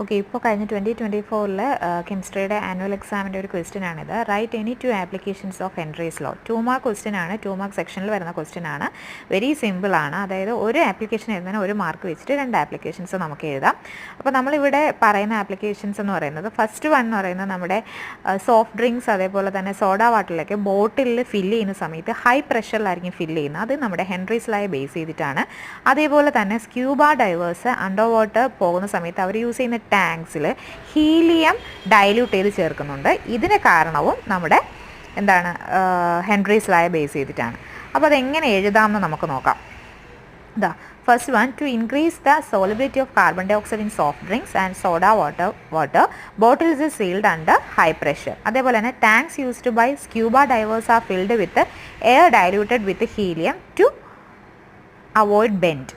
Okay, ഇപ്പോൾ കഴിഞ്ഞ 2024 കെമിസ്ട്രിയുടെ annual എക്സാമിൻ്റെ ഒരു ക്വസ്റ്റ്യൻ ആണിത്. Write any 2 applications of Henry's law. 2 mark question ആണ്, 2 മാർക്ക് സെക്ഷനിൽ വരുന്ന ക്വസ്റ്റ്യൻ ആണ്. വെരി സിമ്പിൾ ആണ്. അതായത് ഒരു ആപ്ലിക്കേഷൻ എഴുതുന്നതിന് 1 മാർക്ക് വെച്ചിട്ട് 2 ആപ്ലിക്കേഷൻസ് നമുക്ക് എഴുതാം. അപ്പോൾ നമ്മളിവിടെ പറയുന്ന ആപ്ലിക്കേഷൻസ് എന്ന് പറയുന്നത് ഫസ്റ്റ് വൺ എന്ന് പറയുന്നത് നമ്മുടെ സോഫ്റ്റ് ഡ്രിങ്ക്സ് അതേപോലെ തന്നെ സോഡ വാട്ടറിലേക്ക് ബോട്ടിലിൽ ഫില്ല് ചെയ്യുന്ന സമയത്ത് ഹൈ പ്രഷറിലായിരിക്കും ഫില്ല് ചെയ്യുന്നത്. അത് നമ്മുടെ ഹെൻറീസ് ലോയെ ബേസ് ചെയ്തിട്ടാണ്. അതേപോലെ തന്നെ സ്ക്യൂബ ഡൈവേഴ്സ് അണ്ടർ വാട്ടർ പോകുന്ന സമയത്ത് അവർ യൂസ് ചെയ്യുന്ന ടാങ്ക്സിൽ ഹീലിയം ഡൈല്യൂട്ട് ചെയ്ത് ചേർക്കുന്നുണ്ട്. ഇതിന് കാരണവും നമ്മുടെ ഹെൻറീസ് ലോയെ ബേസ് ചെയ്തിട്ടാണ്. അപ്പോൾ അതെങ്ങനെ എഴുതാമെന്ന് നമുക്ക് നോക്കാം. First one, to increase the solubility of carbon dioxide in soft drinks and soda water, bottles is sealed under high pressure. അതേപോലെ തന്നെ tanks used by scuba divers are filled with air diluted with helium to avoid bend.